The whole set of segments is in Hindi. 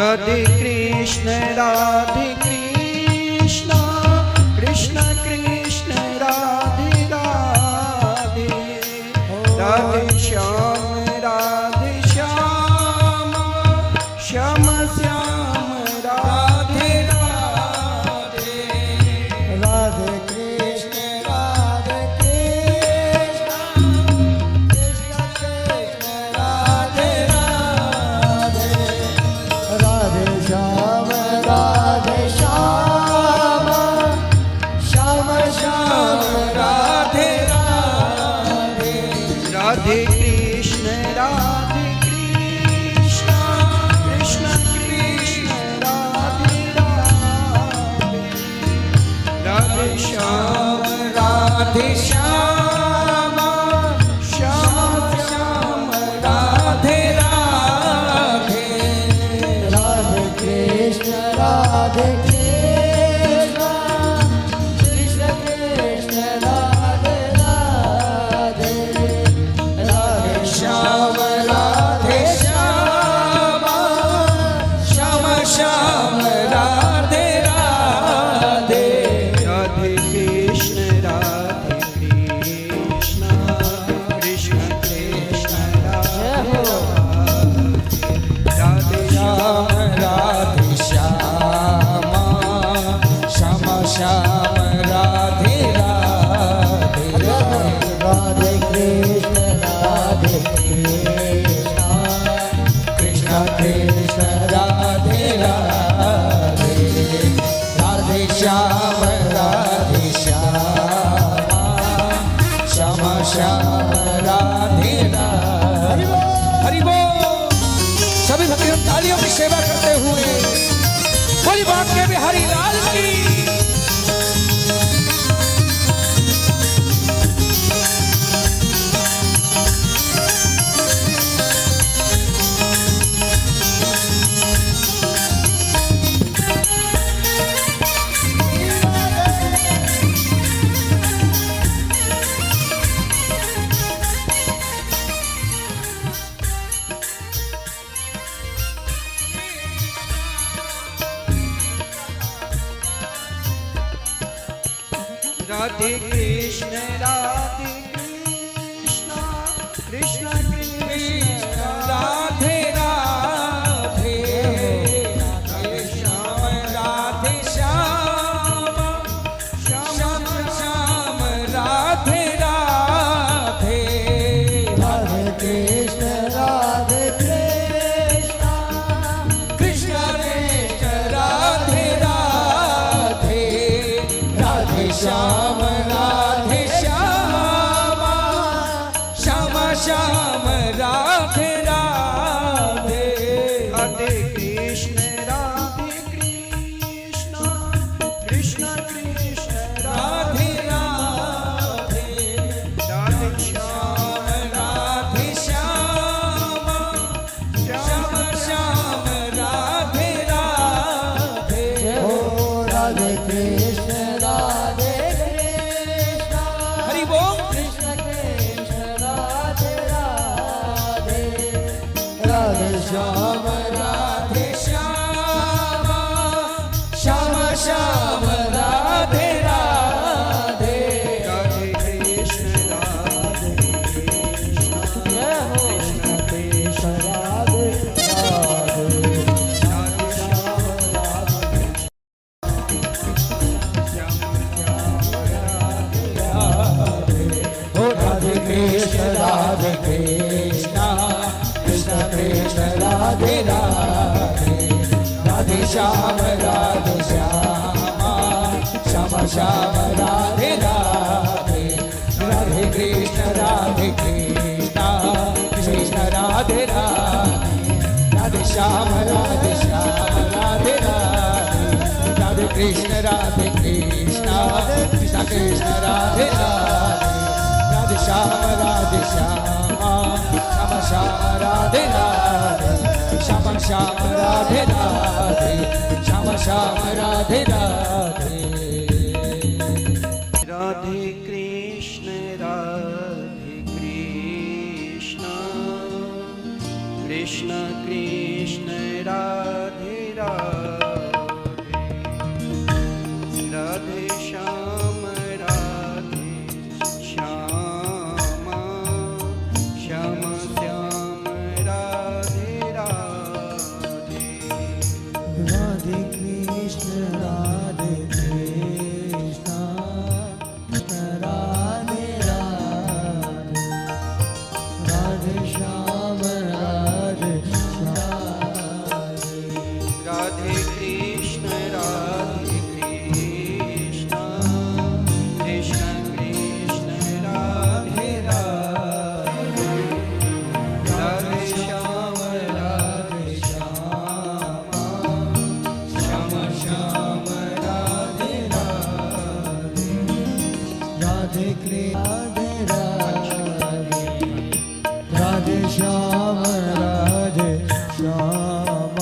राधे कृष्ण कृष्ण कृष्ण राधे राधे, राधे श्याम श्याम श्याम राधे राधे, राधे कृष्ण कृष्ण कृष्ण राधे राधे, राधे श्याम श्याम श्याम राधे राधे, राधे कृष्ण कृष्ण कृष्ण राधे राधे, राधे श्याम श्याम श्याम राधे राधे, राधे कृष्ण कृष्ण कृष्ण राधे राधे, राधे श्याम श्याम श्याम राधे राधे, राधे कृष्ण कृष्ण कृष्ण राधे राधे, राधे श्याम श्याम श्याम राधे राधे, राधे कृष्ण कृष्ण कृष्ण राधे राधे, राधे श्याम श्याम श्याम राधे राधे। हरि बोल। सभी भक्तों तालियों की सेवा करते हुए बोली बांके बिहारी लाल की। राधे कृष्ण कृष्ण कृष्ण राधे राधे, राधे श्याम श्याम श्याम राधे राधे, राधे कृष्ण कृष्ण कृष्ण राधे राधे, राधे श्याम श्याम राधे राधे, राधे कृष्ण कृष्ण कृष्ण राधे राधे, राधे श्याम श्याम श्याम राधे राधे, ओ राधे कृष्ण हरि बोल। कृष्ण कृष्ण राधे राधे, राधे श्याम श्याम श्याम राधे राधे, राधे कृष्ण जय हो कृष्ण कृष्ण राधे राधे, राधे श्याम ओ राधे कृष्ण कृष्ण कृष्ण राधे राधे, राधे श्याम श्याम श्याम राधे राधे, राधे कृष्ण कृष्ण राधे राधे, राधे श्याम राधे राधे, राधे कृष्ण कृष्ण कृष्ण राधे राधे, राधे श्याम श्याम राधे राधे, श्याम श्याम राधे राधे, श्याम श्याम राधे राधे। राधे कृष्ण कृष्ण कृष्ण राधे राधे कृष्ण राधे राधे राधे श्याम राधे श्याम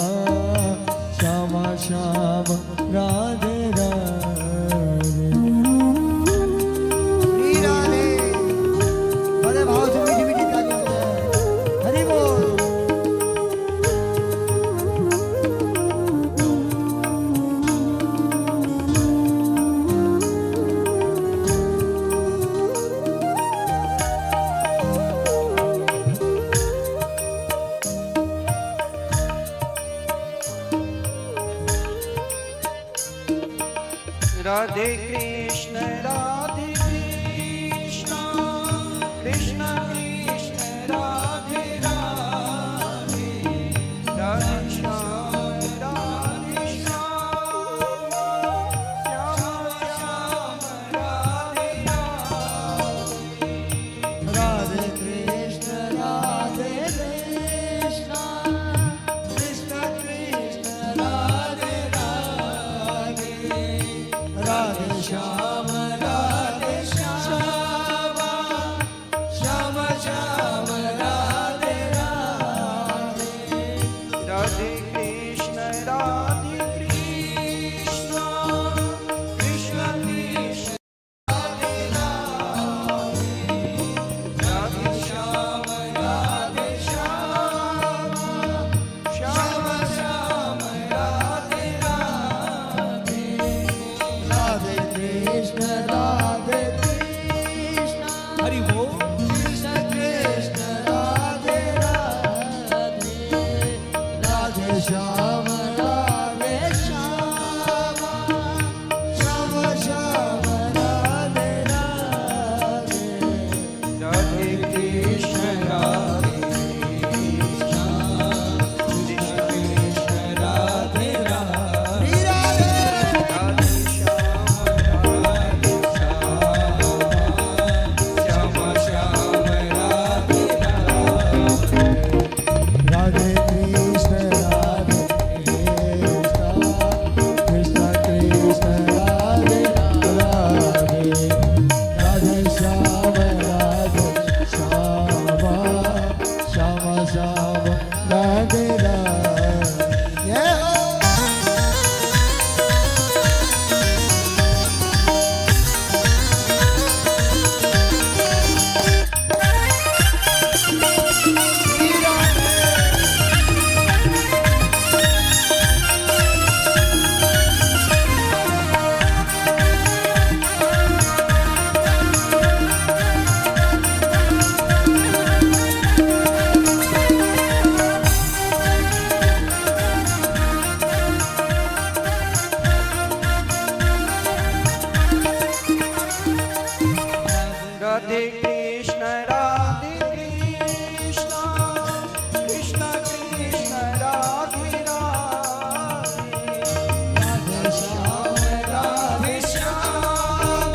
श्याम श्याम राधे राधे श्री राधे बड़े भाव से मीठी मीठी तालियां बजाएं। हरि बोल। राधे कृष्ण कृष्ण कृष्ण राधे राधे राधे श्याम राधे श्याम श्याम श्याम राधे राधे कृष्ण कृष्ण कृष्ण राधे राधे राधे श्याम राधे श्याम श्याम श्याम राधे राधे राधे कृष्ण कृष्ण कृष्ण कृष्ण राधे राधे श्याम राधे श्याम श्याम श्याम राधे राधे कृष्ण हरि बोल। कृष्ण कृष्ण राधे राधे राधे श्याम राधे श्याम श्याम श्याम राधे राधे राधे कृष्ण राधे राधे श्री राधे राधे श्याम राधे श्याम श्याम राधे राधे कृष्ण राधे कृष्ण कृष्ण राधे राधे राधे श्याम राधे श्याम श्याम श्याम राधे राधे राधे कृष्ण कृष्ण कृष्ण राधे राधे श्याम राधे श्याम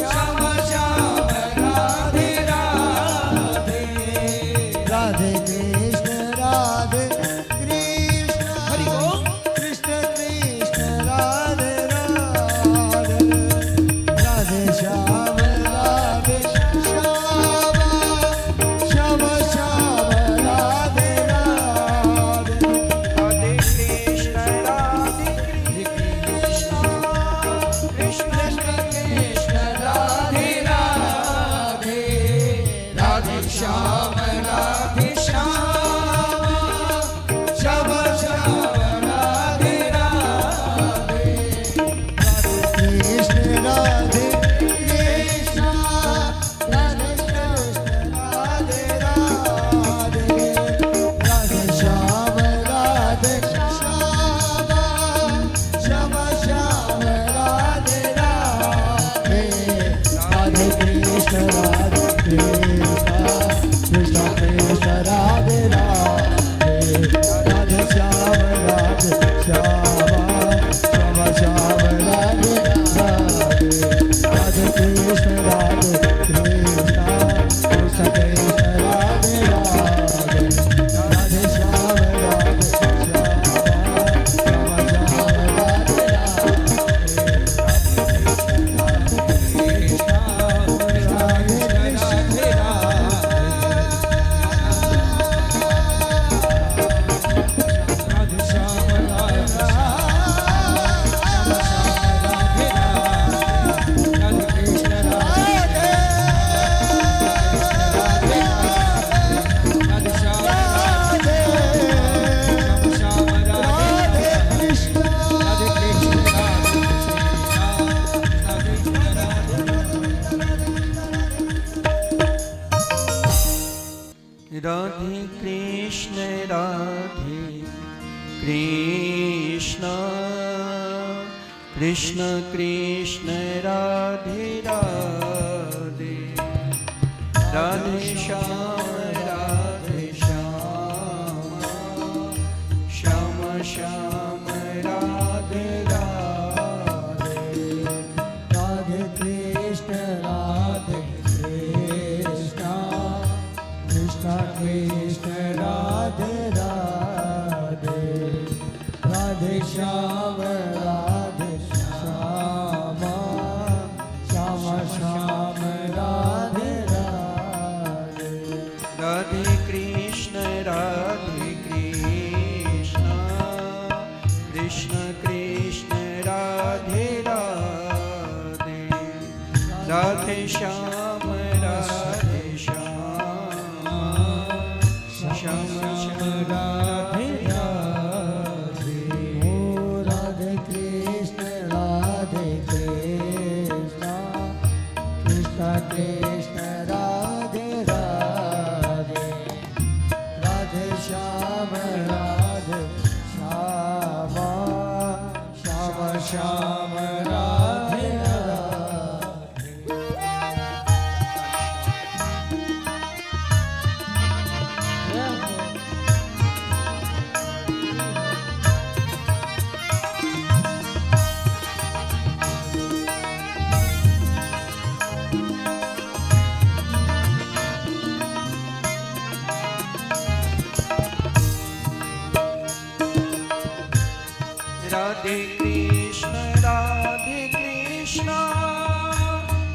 श्याम श्याम राधे राधे राधे कृष्ण हरि बोल। कृष्ण कृष्ण राधे राधे राधे श्याम राधे श्याम श्याम श्याम राधे राधे राधे कृष्ण कृष्ण कृष्ण राधे राधे राधे श्याम राधे श्याम श्याम श्याम राधे राधे कृष्ण राधे कृष्ण राधे कृष्ण राधे राधे राधे श्याम राधे श्याम श्याम श्याम राधे राधे राधे कृष्ण कृष्ण कृष्ण राधे राधे राधे श्याम राधे श्याम श्याम श्याम राधे राधे राधे कृष्ण कृष्ण कृष्ण कृष्ण राधे राधे राधे श्याम राधे श्याम श्याम श्याम राधे राधे कृष्ण राधे कृष्ण कृष्ण कृष्ण राधे राधे राधे श्याम श्याम श्याम राधे राधे राधे कृष्ण कृष्ण कृष्ण राधे राधे राधे श्याम श्याम श्याम श्याम राधे राधे राधे कृष्ण कृष्ण कृष्ण राधे राधे राधे श्याम श्याम श्याम राधे राधे ओ राधे कृष्ण कृष्ण कृष्ण राधे राधे राधे श्याम श्याम श्याम राधे राधे कृष्ण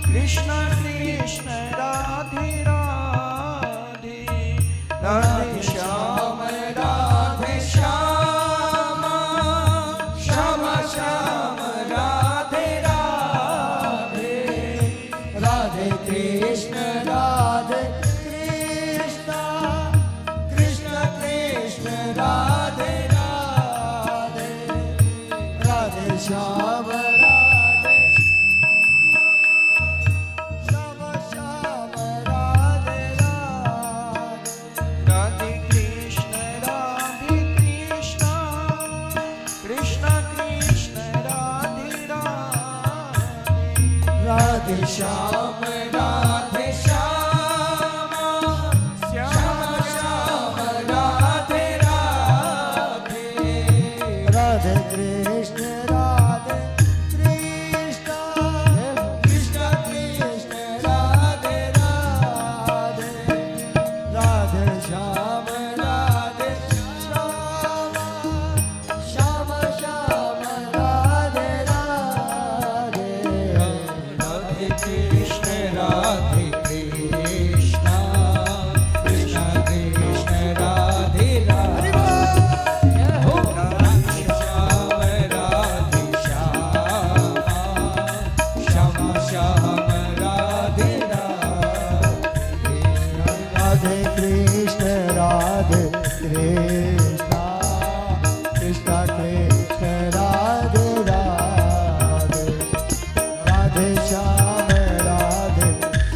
कृष्ण कृष्ण राधे राधे राधे श्याम श्याम श्याम राधे राधे राधे कृष्ण कृष्ण कृष्ण राधे राधे राधे श्याम श्याम श्याम राधे राधे राधे कृष्ण कृष्ण कृष्ण राधे राधे राधे श्याम श्याम श्याम राधे राधे राधे कृष्ण कृष्ण कृष्ण राधे राधे राधे श्याम श्याम श्याम राधे राधे राधे कृष्ण कृष्ण कृष्ण राधे राधे हो राधे श्याम श्याम श्याम राधे राधे राधे कृष्ण कृष्ण कृष्ण राधे राधे राधे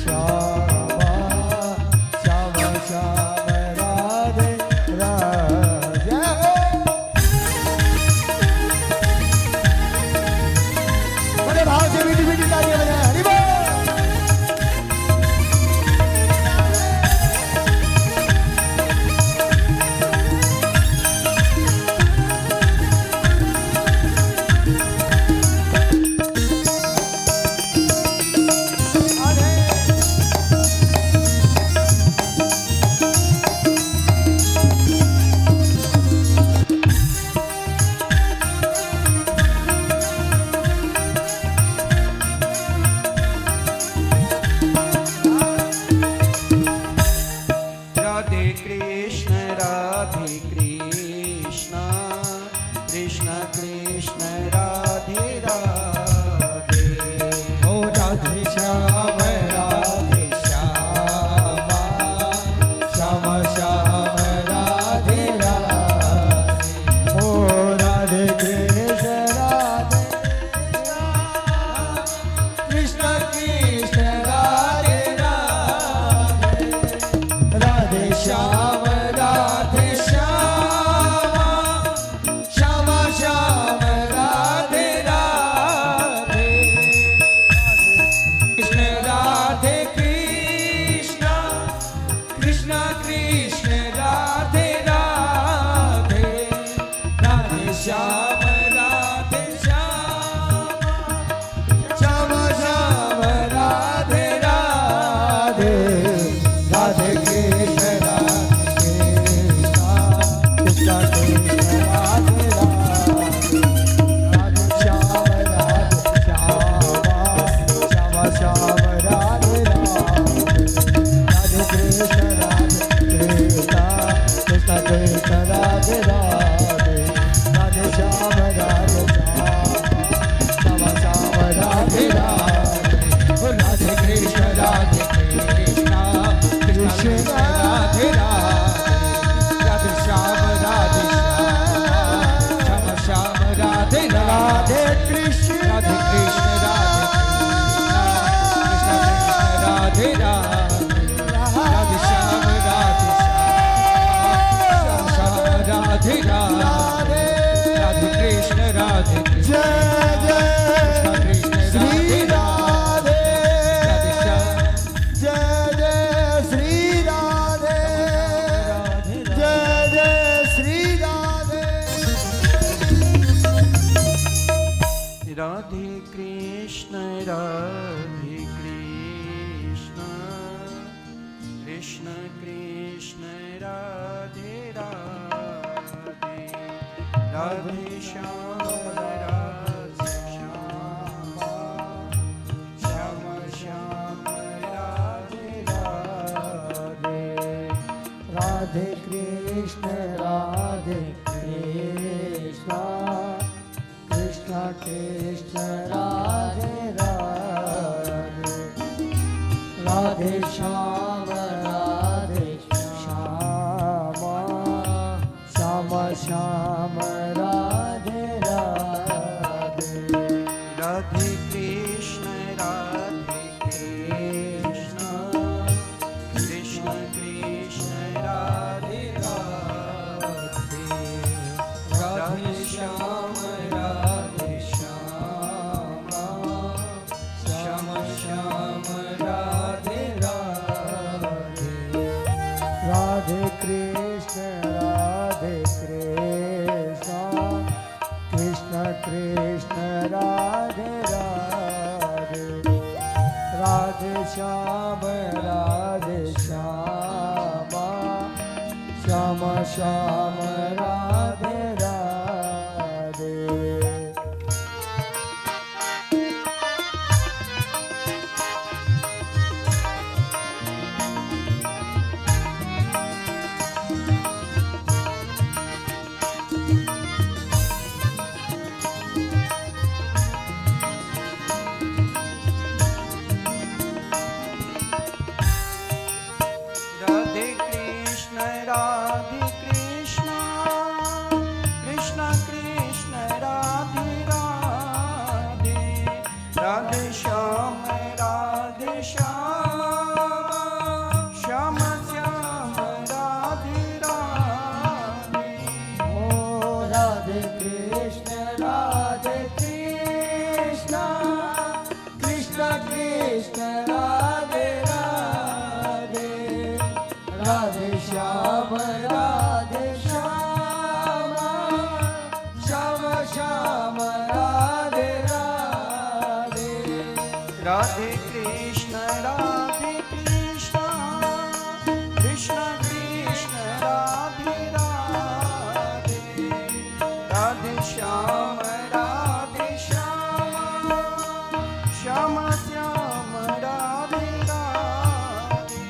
श्याम श्याम श्याम राधे राधे बड़े भाव से मीठी मीठी तालियां बजाएं हरि बोल श्याम राधे श्याम राधे राधे राधे कृष्ण कृष्ण कृष्ण राधे राधे राधे श्याम राधे श्याम श्याम राधे राधे राधे कृष्ण राधे कृष्ण कृष्ण राधे राधे राधे श्याम राधे श्याम श्याम राधे राधे कृष्ण राधे कृष्ण राधे कृष्ण राधे श्याम राधे श्याम राधे राधे राधे कृष्ण राधे कृष्ण जय कृष्ण श्री राधे राधे राधे श्याम जय श्री राधे जय श्री राधे राधे कृष्ण कृष्ण कृष्ण राधे राधे राधे श्याम राधे श्याम श्याम श्याम राधे राधे राधे कृष्ण कृष्ण कृष्ण राधे राधे राधे श्याम श्याम श्याम राधे राधे राधे कृष्ण कृष्ण कृष्ण राधे राधे राधे श्याम श्याम श्याम राधे राधे राधे कृष्ण कृष्ण कृष्ण राधे राधे राधे श्याम श्याम श्याम राधे राधे राधे कृष्ण कृष्ण कृष्ण राधे राधे राधे श्याम श्याम श्याम राधे राधे ओ राधे कृष्ण कृष्ण कृष्ण राधे राधे राधे श्याम श्याम श्याम राधे राधे राधे कृष्ण कृष्ण कृष्ण राधे राधे राधे श्याम श्याम श्याम राधे राधे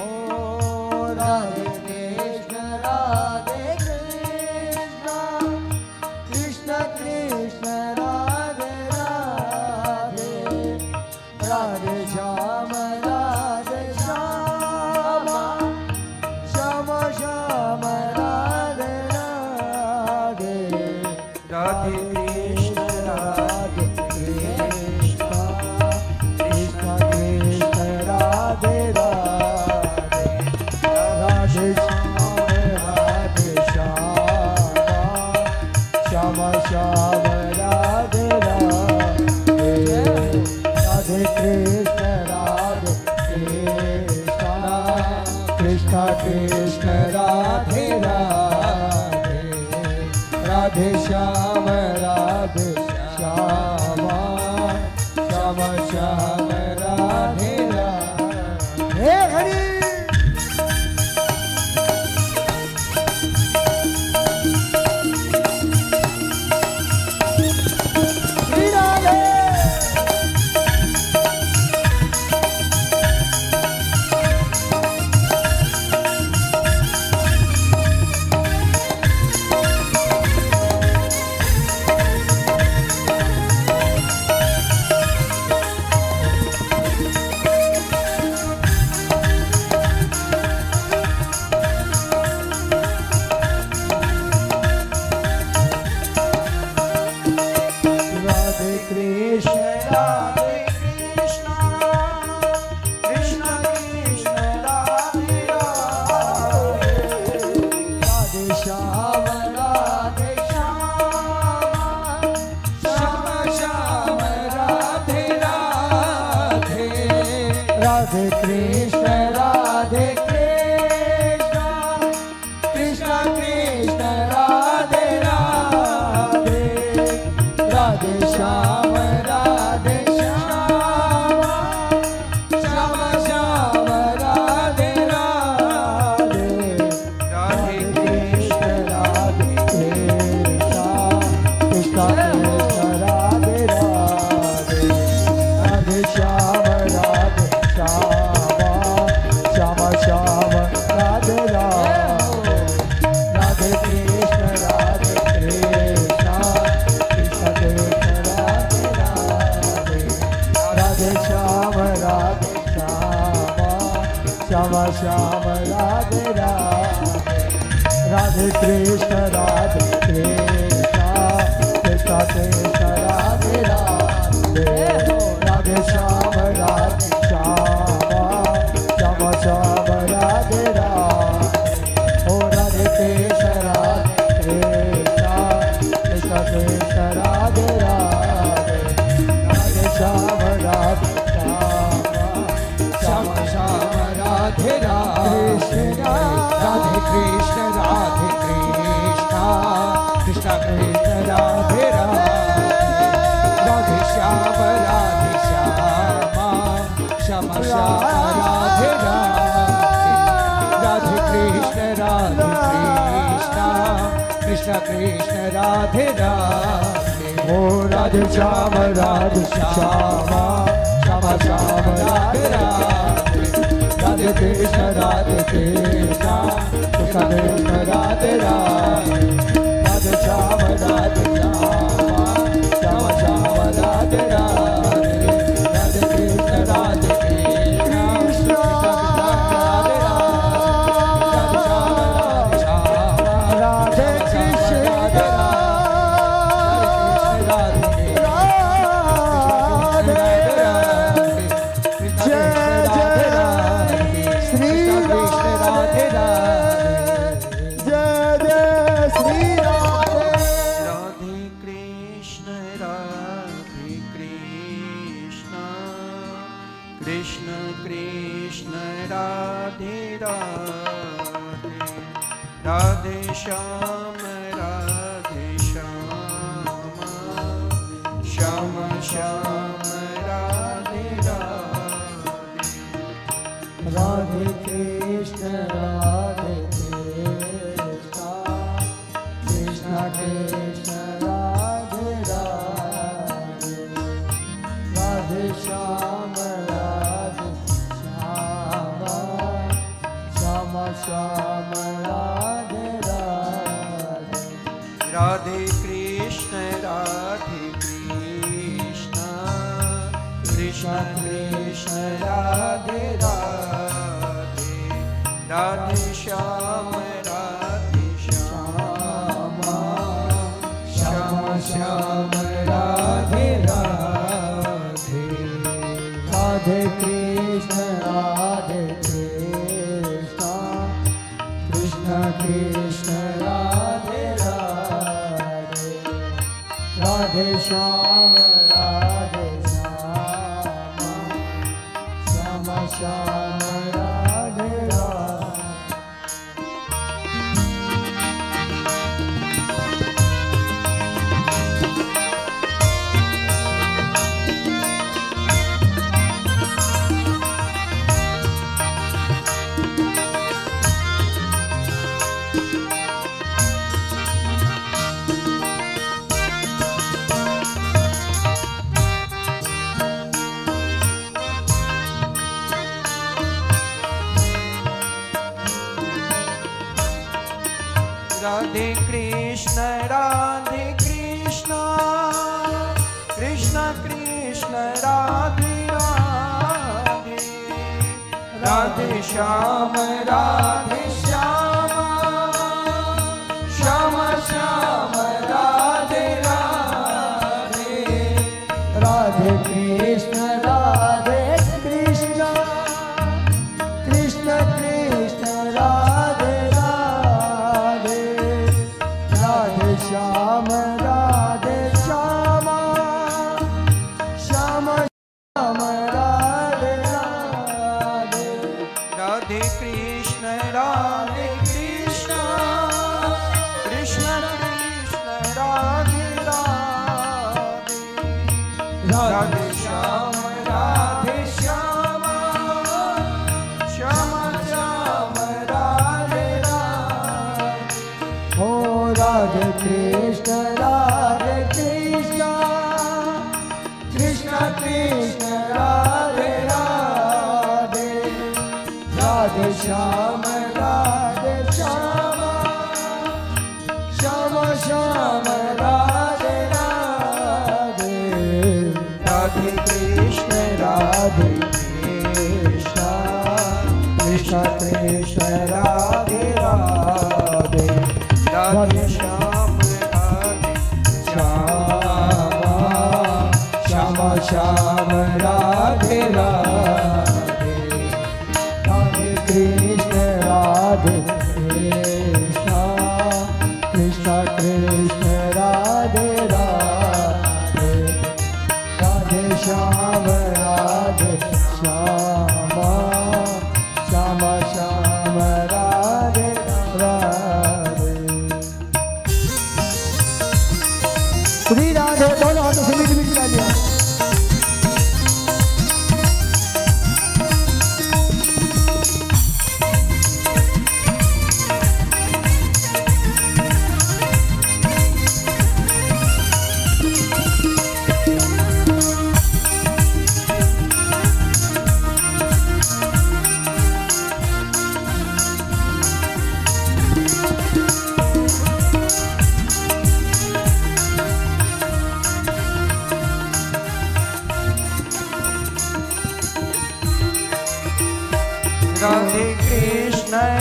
ओ राधे कृष्ण कृष्ण कृष्ण राधे राधे राधे श्याम श्याम श्याम राधे राधे राधे कृष्ण कृष्ण कृष्ण राधे राधे राधे श्याम श्याम राधे राधे राधे कृष्ण कृष्ण कृष्ण राधे राधे राधे श्याम श्याम श्याम राधे राधे हे हरि श्री राधे राधे कृष्ण राधे कृष्ण कृष्ण कृष्ण राधे राधे राधे श्याम राधे श्याम श्याम श्याम राधे राधे राधे कृष्ण राधे कृष्ण कृष्ण कृष्ण राधे राधे राधे श्याम राधे श्याम श्याम श्याम राधे राधे राधे कृष्ण राधे कृष्ण कृष्ण कृष्ण राधे राधे राधे श्याम राधे श्याम श्याम श्याम राधे राधे राधे कृष्ण राधे कृष्ण कृष्ण कृष्ण राधे राधे राधे श्याम राधे श्याम श्याम श्याम राधे राधे ओ राधे कृष्ण राधे कृष्ण कृष्ण कृष्ण राधे राधे राधे श्याम राधे श्याम श्याम राधे राधे राधे कृष्ण राधे कृष्ण कृष्ण कृष्ण राधे राधे राधे श्याम राधे श्याम श्याम श्याम राधे राधे राधे कृष्ण राधे कृष्ण कृष्ण कृष्ण राधे राधे ओ राधे श्याम राधे श्याम श्याम श्याम राधे राधे राधे कृष्ण राधे कृष्ण कृष्ण कृष्ण राधे राधे राधे श्याम राधे श्याम श्याम श्याम राधे राधे राधे कृष्ण राधे कृष्ण कृष्ण राधे राधे कृष्ण राधे कृष्ण कृष्ण कृष्ण राधे राधे राधे श्याम राधे श्याम श्याम श्याम राधे राधे राधे कृष्ण राधे कृष्ण कृष्ण कृष्ण राधे राधे राधे श्याम राधे श्याम श्याम श्याम राधे राधे राधे कृष्ण राधे कृष्ण कृष्ण कृष्ण राधे राधे राधे श्याम राधे श्याम श्याम श्याम राधे राधे राधे कृष्ण राधे कृष्ण कृष्ण कृष्ण राधे राधे राधे श्याम राधे श्याम श्याम श्याम राधे राधे राधे कृष्ण कृष्ण कृष्ण राधे राधे राधे श्याम राधे श्याम श्याम श्याम राधे राधे राधे कृष्ण राधे कृष्ण कृष्ण कृष्ण राधे राधे राधे श्याम राधे श्याम श्याम श्याम राधे राधे राधे श्याम राधे श्याम श्याम श्याम राधे राधे राधे कृष्ण राधे कृष्ण कृष्ण कृष्ण राधे राधे राधे श्याम राधे श्याम श्याम राधे राधे राधे कृष्ण राधे कृष्ण कृष्ण कृष्ण राधे राधे राधे श्याम राधे श्याम श्याम श्याम राधे राधे श्री राधे दोनों हाथों से मीठी मीठी तालियां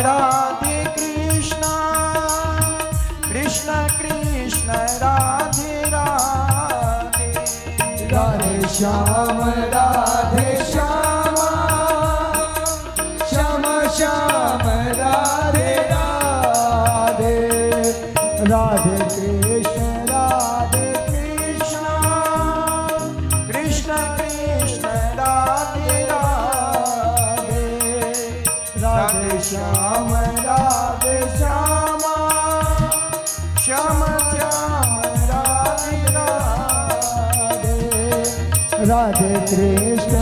राधे कृष्ण कृष्ण कृष्ण राधे राधे राधे श्याम राधे श्याम श्याम श्याम राधे राधे राधे कृष्ण कृष्ण कृष्ण राधे राधे राधे श्याम राधे श्याम श्याम श्याम राधे राधे राधे कृष्ण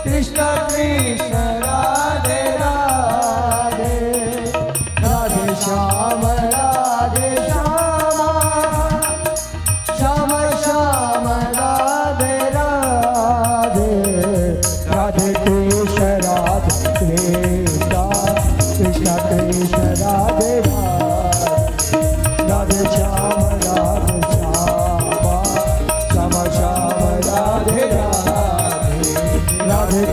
कृष्ण कृष्ण राधे राधे राधे श्याम राधे श्याम श्याम श्याम राधे राधे राधे कृष्ण कृष्ण कृष्ण राधे राधे राधे श्याम श्याम श्याम राधे राधे राधे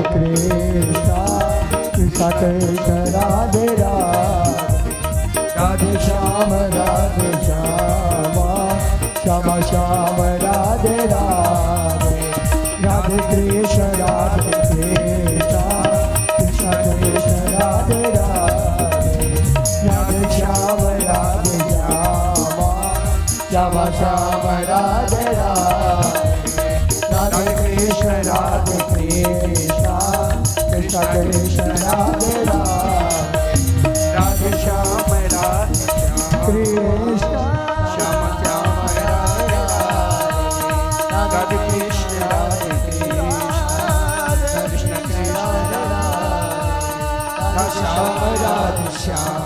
कृष्ण कृष्ण कृष्ण राधे राधे राधे श्याम श्याम श्याम राधे राधे राधे कृष्ण कृष्ण कृष्ण राधे राधे राधे श्याम श्याम श्याम राधे राधे राधे कृष्ण कृष्ण कृष्ण राधे राधे राधे श्याम कृष्ण श्याम श्याम राधे राधे कृष्ण कृष्ण कृष्ण श्याम राधे श्याम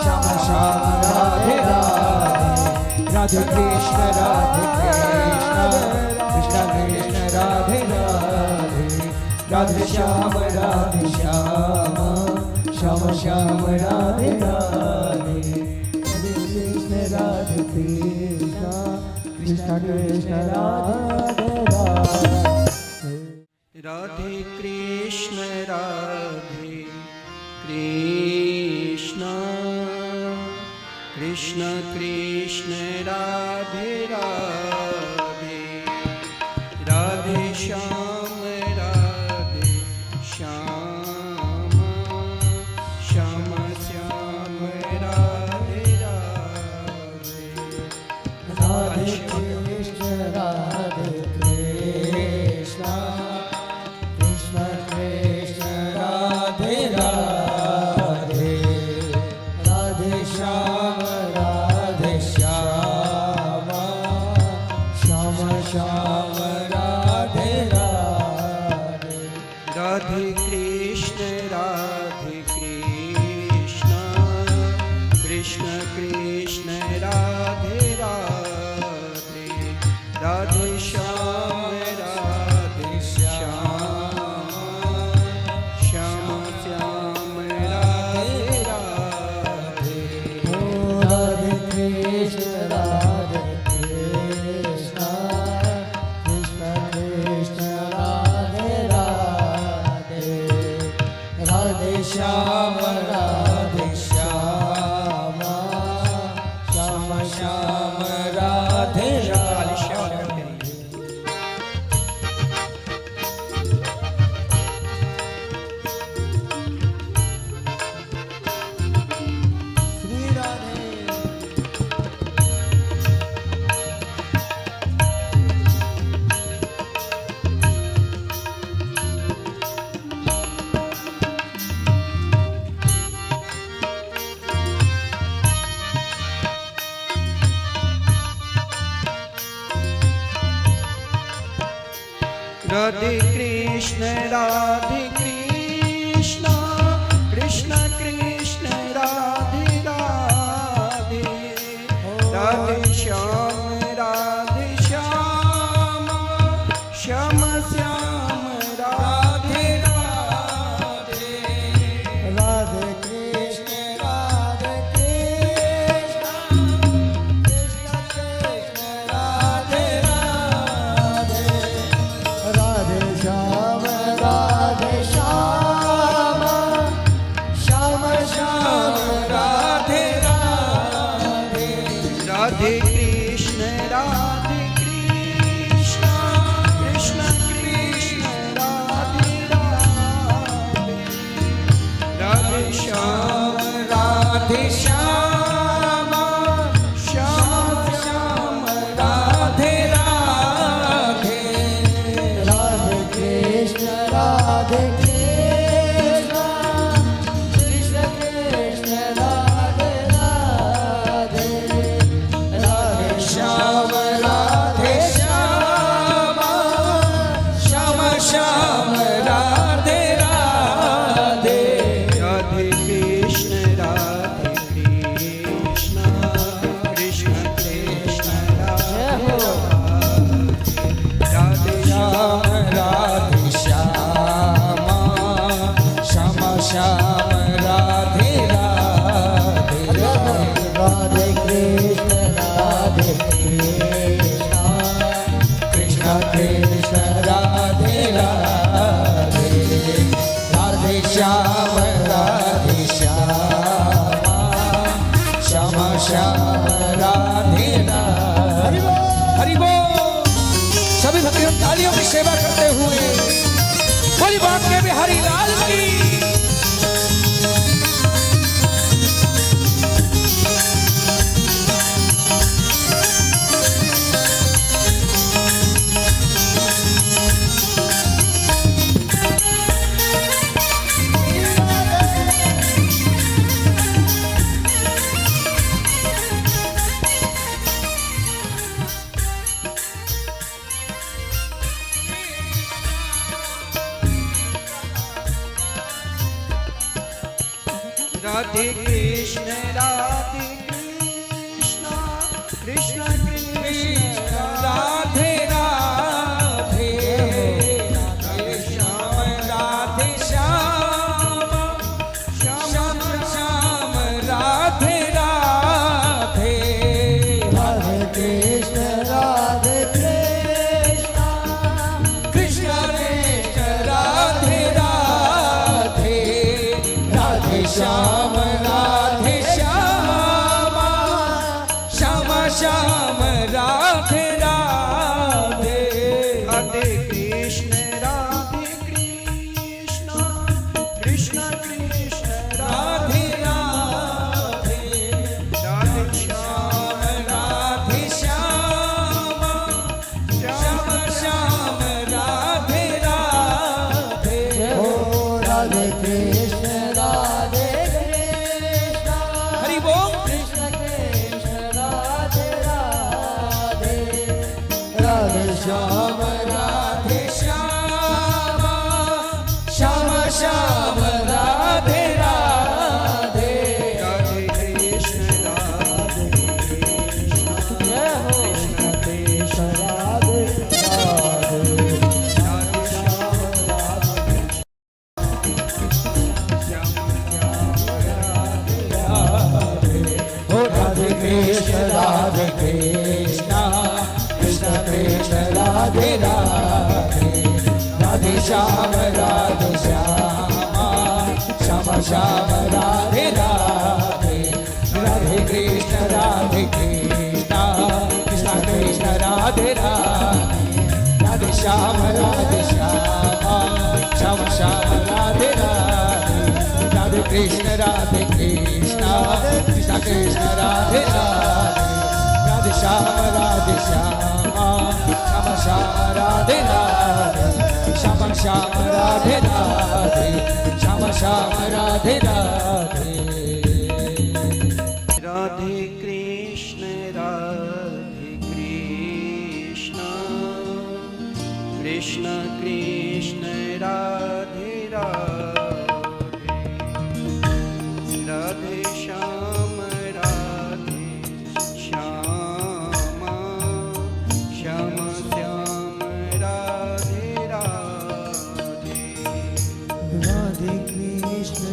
श्याम श्याम राधे राधे राधे कृष्ण कृष्ण कृष्ण राधे राधे राधे श्याम श्याम श्याम राधे राधे राधे कृष्ण कृष्ण कृष्ण राधे राधे राधे कृष्ण कृष्ण कृष्ण कृष्ण राधे राधे राधे श्याम श्याम श्याम श्याम राधे राधे राधे कृष्ण कृष्ण कृष्ण कृष्ण राधे राधे राधे श्याम श्याम श्याम राधे राधे राधे कृष्ण कृष्ण कृष्ण राधे राधे राधे श्याम राधे कृष्ण कृष्ण कृष्ण राधे राधे राधे श्याम श्याम श्याम राधे राधे राधे कृष्ण राधे कृष्ण कृष्ण कृष्ण राधे राधे राधे श्याम श्याम श्याम राधे राधे राधे कृष्ण कृष्ण कृष्ण राधे राधे राधे श्याम श्याम श्याम राधे राधे राधे कृष्ण राधे कृष्ण कृष्ण कृष्ण राधे राधे राधे श्याम राधे श्याम श्याम श्याम राधे राधे राधे कृष्ण कृष्ण कृष्ण राधे राधे श्याम राधे श्याम श्याम श्याम राधे राधे राधे कृष्ण राधे कृष्ण कृष्ण कृष्ण राधे राधे राधे श्याम श्याम श्याम राधे राधे हरि बोल। सभी भक्तों तालियों की सेवा करते हुए बोली बांके बिहारी लाल की। राधे कृष्ण कृष्ण कृष्ण राधे राधे राधे श्याम राधे श्याम श्याम श्याम राधे राधे राधे कृष्ण राधे कृष्ण कृष्ण कृष्ण राधे राधे राधे श्याम राधे श्याम श्याम श्याम राधे राधे राधे कृष्ण कृष्ण कृष्ण राधे राधे राधे श्याम राधे श्याम श्याम श्याम राधे राधे ओ राधे कृष्ण राधे कृष्ण हरि बोल। कृष्ण कृष्ण राधे राधे राधे श्याम राधे श्याम श्याम श्याम राधे राधे राधे कृष्ण जय हो कृष्ण कृष्ण राधे राधे राधे श्याम ओ राधे कृष्ण कृष्ण कृष्ण राधे राधे राधे श्याम श्याम श्याम राधे राधे राधे कृष्ण कृष्ण कृष्ण राधे राधे राधे श्याम श्याम श्याम राधे राधे राधे कृष्ण कृष्ण कृष्ण राधे राधे राधे श्याम श्याम राधे राधे श्याम श्याम राधे राधे श्याम श्याम राधे राधे राधे कृष्ण कृष्ण कृष्ण राधे राधे राधे श्याम श्याम श्याम राधे राधे राधे कृष्ण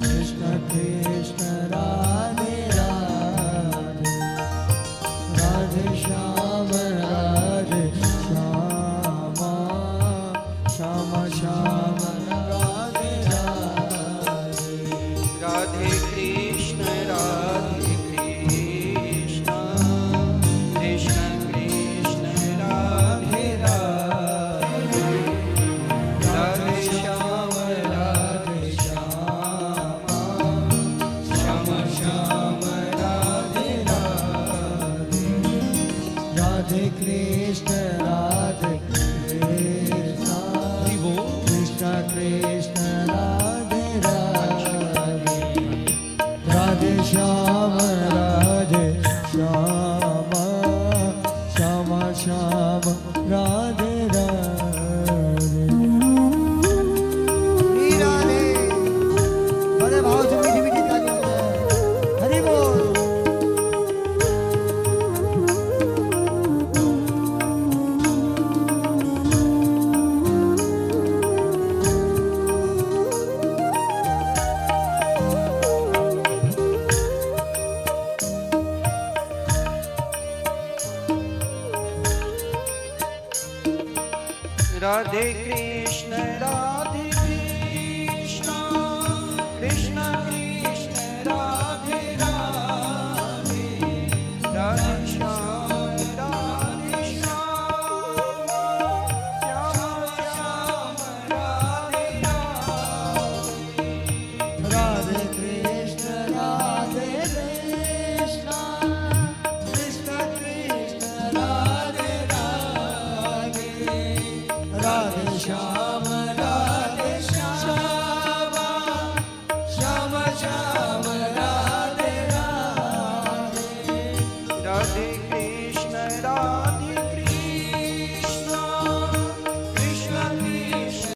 कृष्ण कृष्ण राधे राधे राधे श्याम श्याम श्याम राधे राधे राधे कृष्ण कृष्ण कृष्ण राधे राधे राधे श्याम श्याम श्याम राधे राधे राधे कृष्ण कृष्ण कृष्ण राधे राधे राधे श्याम श्याम श्याम राधे राधे श्री राधे बड़े भाव से मीठी मीठी तालियां बजाएं। हरि बोल। राधे कृष्ण कृष्ण कृष्ण राधे राधे राधे श्याम श्याम श्याम राधे राधे राधे कृष्ण कृष्ण कृष्ण राधे राधे राधे श्याम श्याम श्याम राधे राधे राधे कृष्ण कृष्ण कृष्ण कृष्ण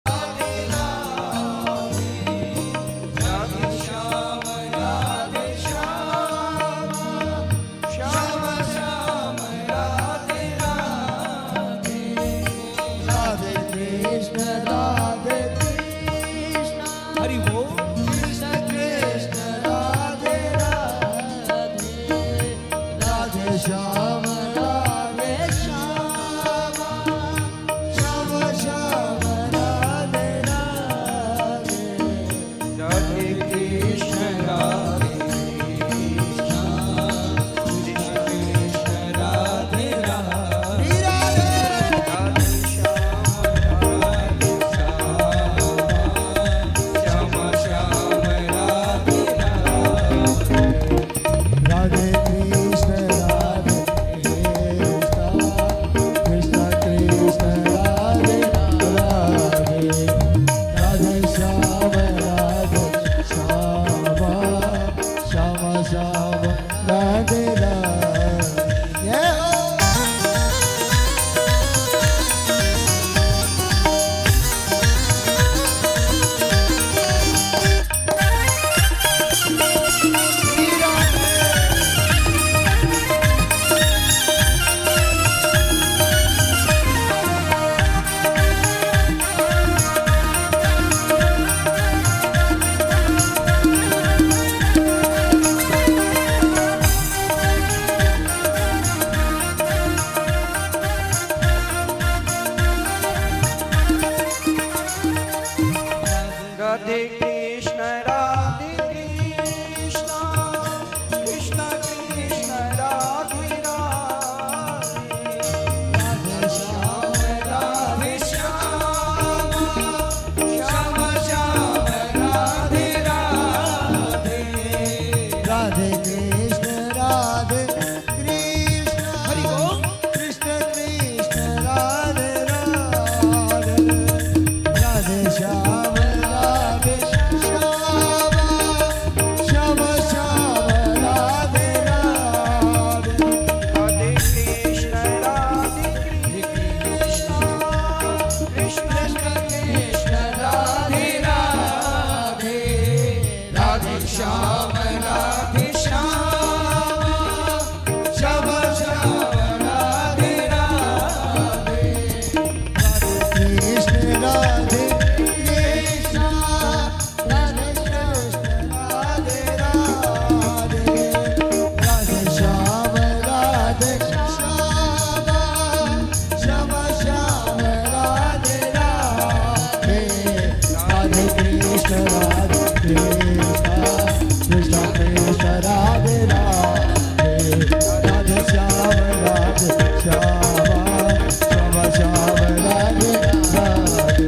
राधे राधे राधे श्याम श्याम श्याम राधे राधे राधे कृष्ण हरि बोल कृष्ण कृष्ण राधे राधे राधे श्याम श्याम श्याम राधे राधे राधे कृष्ण राधे राधे श्री राधे राधे श्याम श्याम राधे राधे कृष्ण श्याम राधे श्याम श्याम श्याम राधे राधे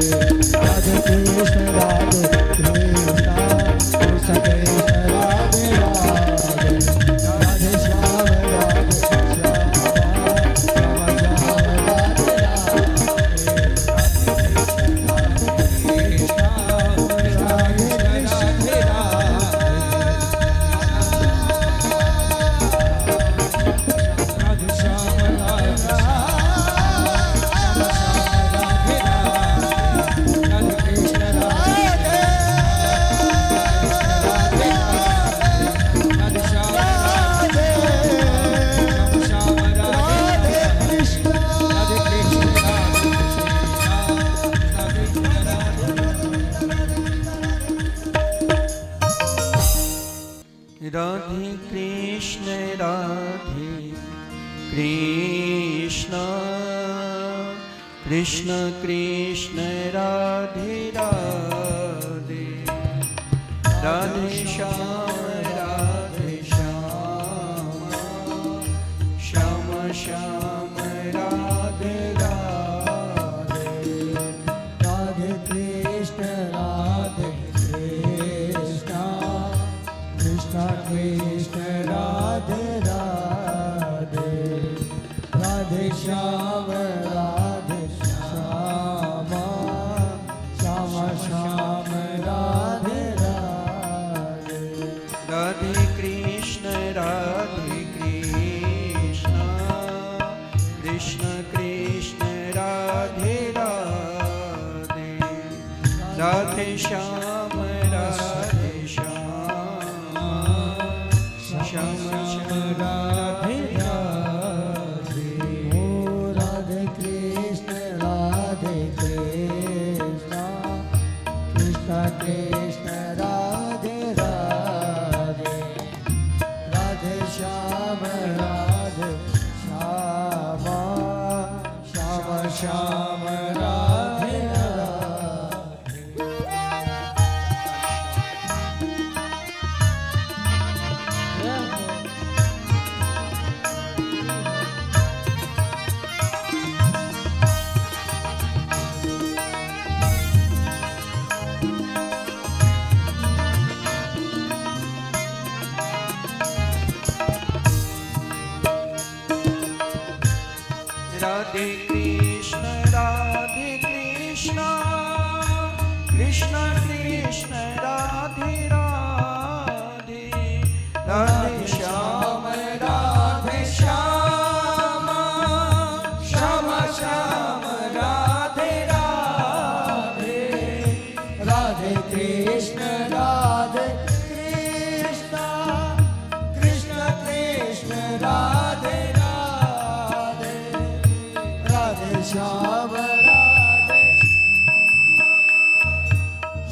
राधे कृष्ण राधे कृष्ण कृष्ण कृष्ण राधे राधे राधे श्याम राधे श्याम श्याम श्याम राधे राधे कृष्ण राधे कृष्ण कृष्ण कृष्ण राधे राधे राधे श्याम श्याम श्याम राधे राधे राधे कृष्ण राधे कृष्ण कृष्ण कृष्ण राधे राधे राधे श्याम राधे श्याम श्याम श्याम राधे राधे राधे कृष्ण कृष्ण कृष्ण राधे राधे राधे श्याम श्याम राधे राधे ओ राधे कृष्ण राधे कृष्ण कृष्ण कृष्ण राधे राधे राधे श्याम राधे श्याम श्याम श्याम राधे राधे राधे कृष्ण कृष्ण कृष्ण राधे राधे राधे श्याम श्याम श्याम राधे राधे राधे कृष्ण राधे कृष्ण कृष्ण कृष्ण राधे राधे राधे श्याम राधे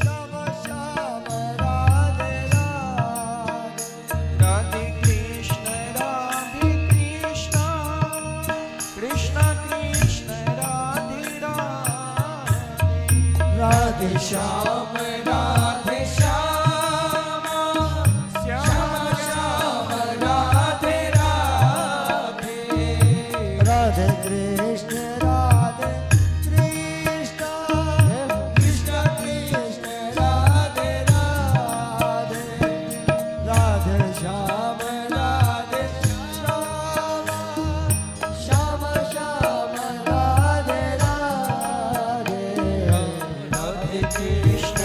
श्याम श्याम राधे राधे राधे कृष्ण कृष्ण कृष्ण राधे राधे राधे श्याम राधे श्याम श्याम श्याम राधे राधे राधे कृष्ण राधे कृष्ण कृष्ण कृष्ण राधे राधे राधे श्याम राधे श्याम श्याम श्याम राधे राधे राधे कृष्ण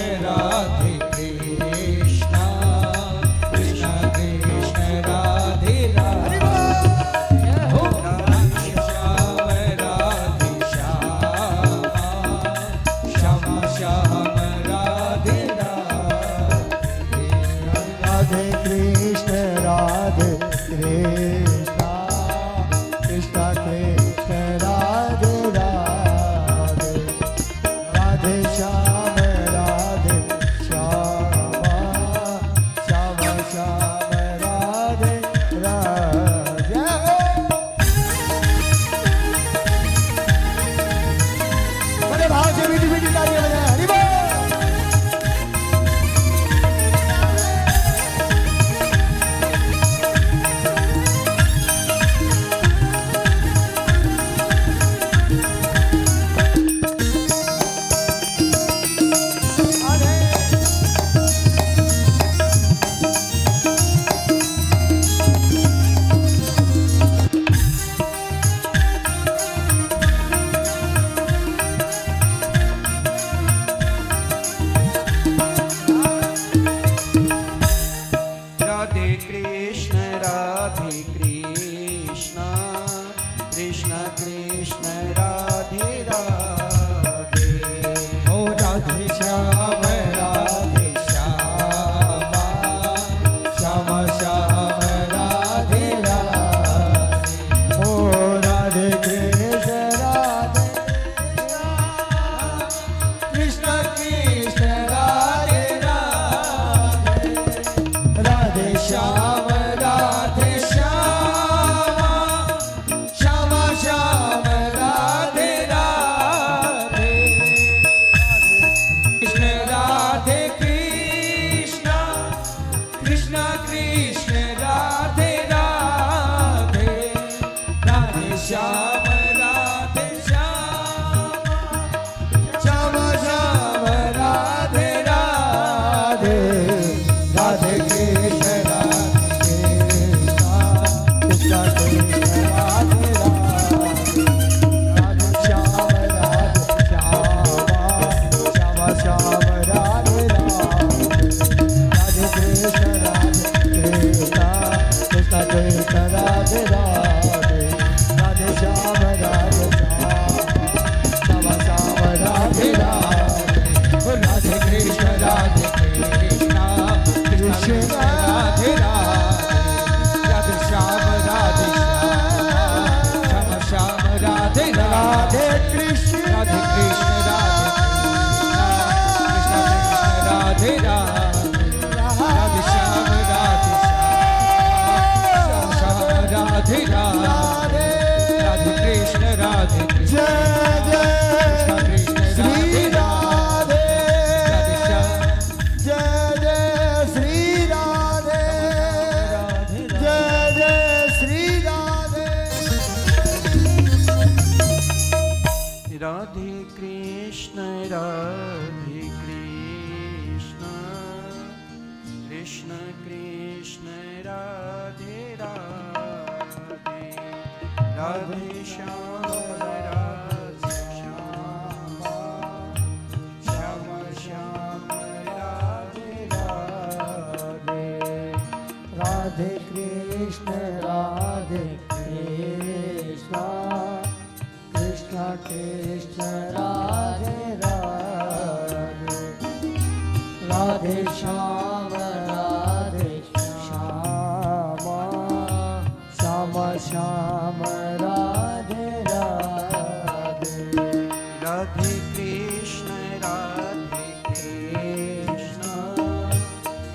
कृष्ण कृष्ण राधे राधे ओ राधे श्याम राधे श्यामा श्याम श्याम राधे राधे ओ राधे कृष्ण राधे कृष्ण कृष्ण राधे राधे राधे श्याम राधे श्यामा श्याम श्याम राधे राधे कृष्ण राधे कृष्ण कृष्ण कृष्ण राधे राधे राधे श्याम राधे श्यामा श्याम श्याम राधे राधे राधे कृष्ण राधे कृष्ण कृष्ण राधे राधे राधे श्याम राधे श्यामा श्याम श्याम राधे राधे राधे कृष्ण कृष्ण कृष्ण राधे राधे राधे श्याम राधे श्याम श्याम राधे राधे राधे कृष्ण राधे कृष्ण कृष्ण राधे राधे राधे श्याम राधे श्याम श्याम राधे राधे कृष्ण राधे कृष्ण राधे कृष्ण राधे श्याम राधे श्याम श्याम राधे राधे राधे कृष्ण राधे कृष्ण जय जय कृष्ण श्री राधे राधे राधे श्याम जय जय श्री राधे जय जय श्री राधे राधे कृष्ण कृष्ण कृष्ण राधे राधे राधे श्याम राधे श्याम श्याम श्याम राधे राधे राधे कृष्ण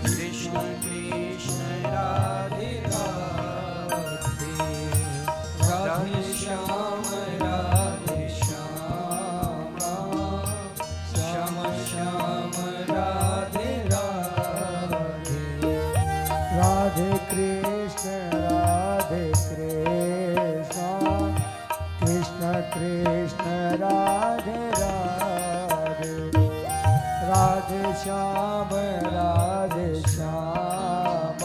कृष्ण कृष्ण राधे राधे राधे श्याम श्याम श्याम राधे राधे राधे कृष्ण कृष्ण कृष्ण कृष्ण राधे राधे राधे श्याम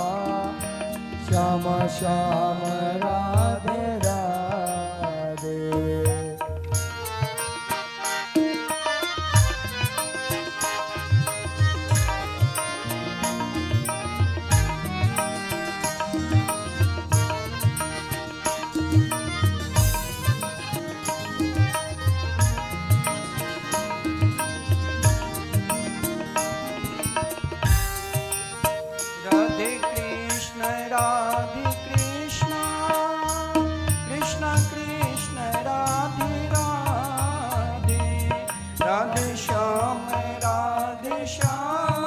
श्याम श्याम राधे राधे राधे कृष्ण कृष्ण कृष्ण राधे राधे राधे श्याम श्याम श्याम राधे राधे राधे कृष्ण कृष्ण कृष्ण राधे राधे राधे श्याम श्याम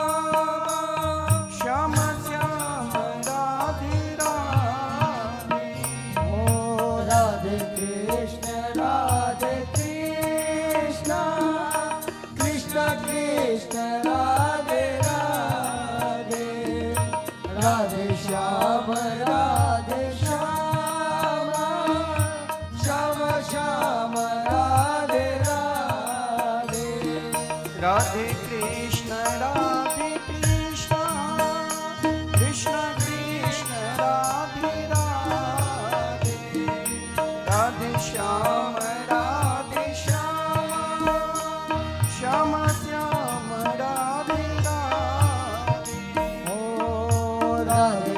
श्याम श्याम राधे राधे ओ राधे कृष्ण कृष्ण कृष्ण राधे राधे राधे श्याम श्याम श्याम राधे राधे राधे कृष्ण कृष्ण कृष्ण राधे राधे राधे श्याम श्याम श्याम राधे राधे ओ राधे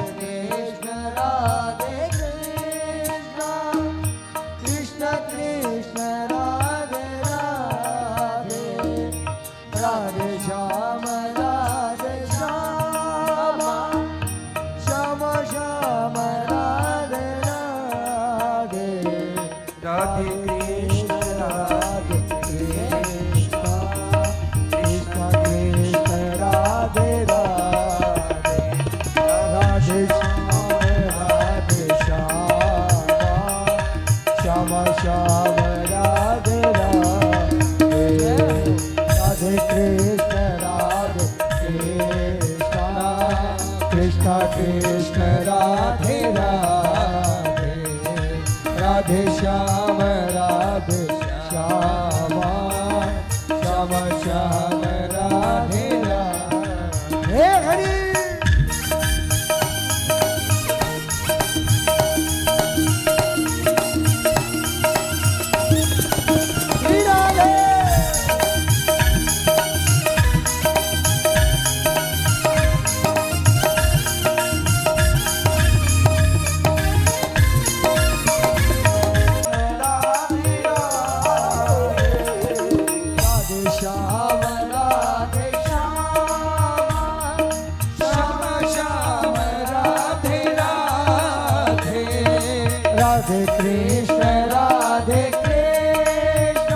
कृष्ण राधे कृष्ण राधे कृष्ण कृष्ण कृष्ण राधे राधे राधे श्याम श्याम श्याम राधे राधे राधे कृष्ण कृष्ण कृष्ण राधे राधे राधे श्याम श्याम श्याम श्याम राधे राधे हे हरि श्री राधे राधे श्याम राधे श्याम श्याम श्याम राधे राधे राधे कृष्ण राधे कृष्ण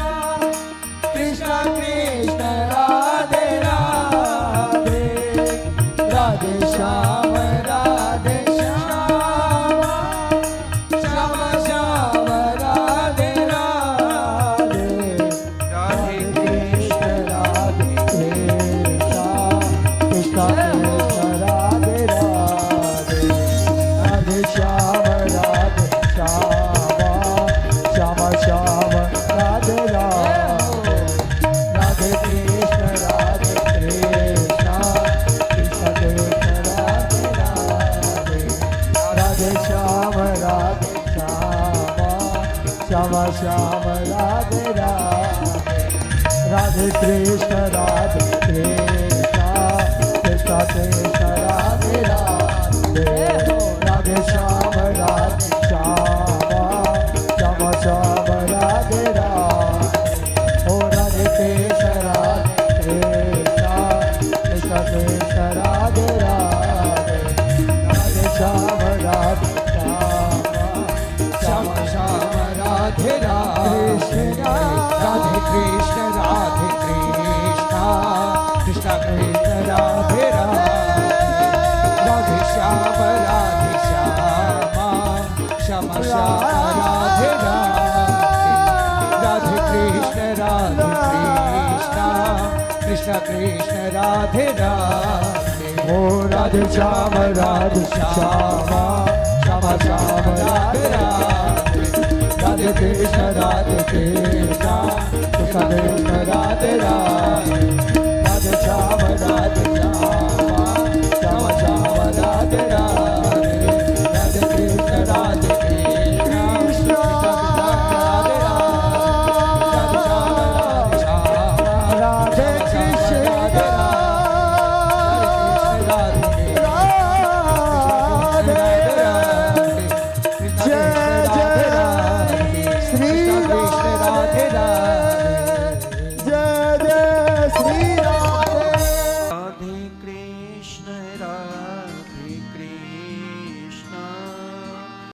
कृष्ण कृष्ण राधे राधे राधे श्याम राधे श्याम श्याम श्याम राधे राधे राधे कृष्ण राधे कृष्ण कृष्ण कृष्ण राधे राधे राधे श्याम राधे श्याम श्याम श्याम राधे राधे राधे कृष्ण राधे कृष्ण कृष्ण कृष्ण राधे राधे राधे श्याम राधे श्याम श्याम राधे राधे राधे कृष्ण राधे कृष्ण कृष्ण कृष्ण राधे राधे राधे श्याम राधे श्याम श्याम राधे राधे ओ राधे कृष्ण राधे कृष्ण कृष्ण कृष्ण राधे राधे राधे श्याम राधे श्याम श्याम राधे राधे राधे कृष्ण राधे कृष्ण कृष्ण कृष्ण राधे राधे राधे श्याम श्याम श्याम राधे राधे कृष्ण कृष्ण कृष्ण राधे राधे ओ राधे श्याम श्याम श्याम राधे राधे राधे कृष्ण कृष्ण कृष्ण राधे राधे